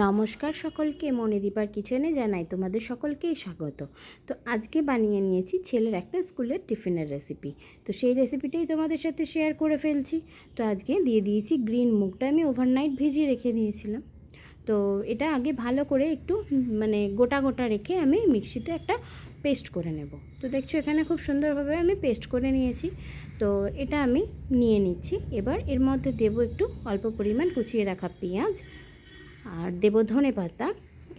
নমস্কার সকলকে, মণিদীপার কিচেনে জানাই তোমাদের সকলকেই স্বাগত। তো আজকে বানিয়ে নিয়েছি ছেলের একটা স্কুলের টিফিনের রেসিপি। তো সেই রেসিপিটাই তোমাদের সাথে শেয়ার করে ফেলছি। তো আজকে দিয়ে দিয়েছি গ্রিন মুগটা, আমি ওভারনাইট ভিজিয়ে রেখে দিয়েছিলাম। তো এটা আগে ভালো করে একটু গোটা গোটা রেখে আমি মিক্সিতে একটা পেস্ট করে নেব। তো দেখছো এখানে খুব সুন্দরভাবে আমি পেস্ট করে নিয়েছি। তো এটা আমি নিয়ে নিচ্ছি। এবার এর মধ্যে দেব একটু অল্প পরিমাণ কুচিয়ে রাখা পেঁয়াজ, আর দেবো ধনেপাতা।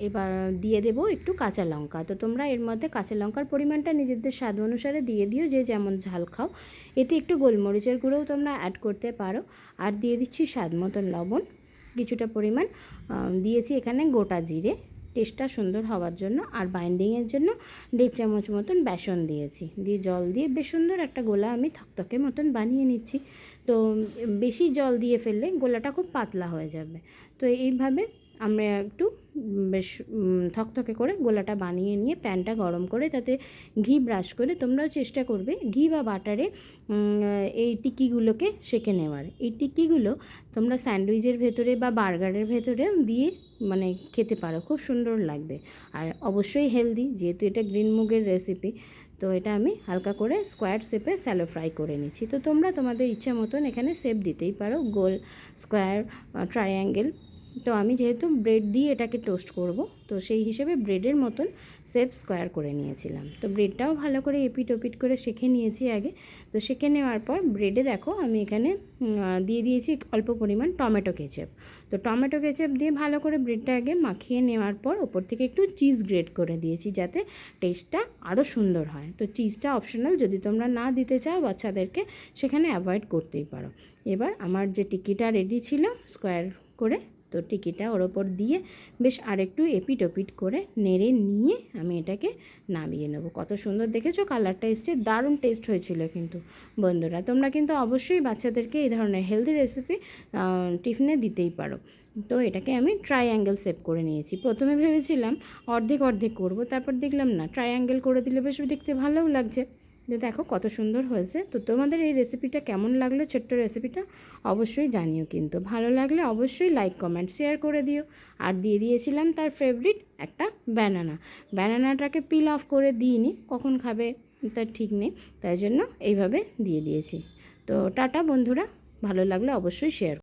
এবার দিয়ে দেবো একটু কাঁচা লঙ্কা। তো তোমরা এর মধ্যে কাঁচা লঙ্কার পরিমাণটা নিজেদের স্বাদ অনুসারে দিয়ে দিও, যে যেমন ঝাল খাও। এতে একটু গোলমরিচের গুঁড়োও তোমরা অ্যাড করতে পারো। আর দিয়ে দিচ্ছি স্বাদ মতন লবণ, কিছুটা পরিমাণ দিয়েছি এখানে গোটা জিরে টেস্টটা সুন্দর হওয়ার জন্য। আর বাইন্ডিংয়ের জন্য 1.5 চামচ মতন বেসন দিয়েছি। দিয়ে জল দিয়ে বেশ সুন্দর একটা গোলা আমি থকথকে মতন বানিয়ে নিচ্ছি। তো বেশি জল দিয়ে ফেললে গোলাটা খুব পাতলা হয়ে যাবে। তো এইভাবে আমরা একটু বেশ থকথকে করে গোলাটা বানিয়ে নিয়ে প্যানটা গরম করে তাতে ঘি ব্রাশ করে তোমরাও চেষ্টা করবে ঘি বা বাটারে এই টিক্কিগুলোকে সেঁকে নেওয়ার। এই টিক্কিগুলো তোমরা স্যান্ডউইচের ভেতরে বা বার্গারের ভেতরে দিয়ে খেতে পারো, খুব সুন্দর লাগবে। আর অবশ্যই হেলদি, যেহেতু এটা গ্রিন মুগের রেসিপি। তো এটা আমি হালকা করে স্কোয়ার শেপে স্যালো ফ্রাই করে নিচ্ছি। তো তোমরা তোমাদের ইচ্ছা মতন এখানে শেপ দিতেই পারো, গোল, স্কোয়ার, ট্রায়াঙ্গেল। তো আমি যেহেতু ব্রেড দিয়ে এটাকে টোস্ট করব, তো সেই হিসেবে ব্রেডের মতন শেপ স্কোয়ার করে নিয়েছিলাম। তো ব্রেডটাও ভালো করে এপিট ওপিট করে সেঁকে নিয়েছি আগে। তো সেঁকে নেওয়ার পর ব্রেডে দেখো আমি এখানে দিয়ে দিয়েছি অল্প পরিমাণ টমেটো কেচাপ। তো টমেটো কেচাপ দিয়ে ভালো করে ব্রেডটা আগে মাখিয়ে নেওয়ার পর ওপর থেকে একটু চিজ গ্রেট করে দিয়েছি, যাতে টেস্টটা আরও সুন্দর হয়। তো চিজটা অপশনাল, যদি তোমরা না দিতে চাও বাচ্চাদেরকে, সেখানে অ্যাভয়েড করতেই পারো। এবার আমার যে টিক্কিটা রেডি ছিল স্কোয়ার করে, তো টিকিটা ওর ওপর দিয়ে বেশ আরেকটু এপিট ওপিট করে নেড়ে নিয়ে আমি এটাকে নামিয়ে নেব। কত সুন্দর দেখেছো কালারটা এসছে, দারুণ টেস্ট হয়েছিল। কিন্তু বন্ধুরা, তোমরা কিন্তু অবশ্যই বাচ্চাদেরকে এই ধরনের হেলদি রেসিপি টিফিনে দিতেই পারো। তো এটাকে আমি ট্রায়াঙ্গেল শেপ করে নিয়েছি। প্রথমে ভেবেছিলাম অর্ধেক অর্ধেক করব, তারপর দেখলাম না, ট্রায়াঙ্গেল করে দিলে বেশ দেখতে ভালোও লাগছে। যে দেখো কত সুন্দর হয়েছে। তো তোমাদের এই রেসিপিটা কেমন লাগলো, ছোট্ট রেসিপিটা অবশ্যই জানিও। কিন্তু ভালো লাগলে অবশ্যই লাইক কমেন্ট শেয়ার করে দিও। আর দিয়ে দিয়েছিলাম তার ফেভারিট একটা ব্যানানাটাকে পিল অফ করে দিইনি, কখন খাবে তার ঠিক নেই, তাই জন্য এইভাবে দিয়ে দিয়েছি। তো টাটা বন্ধুরা, ভালো লাগলে অবশ্যই শেয়ার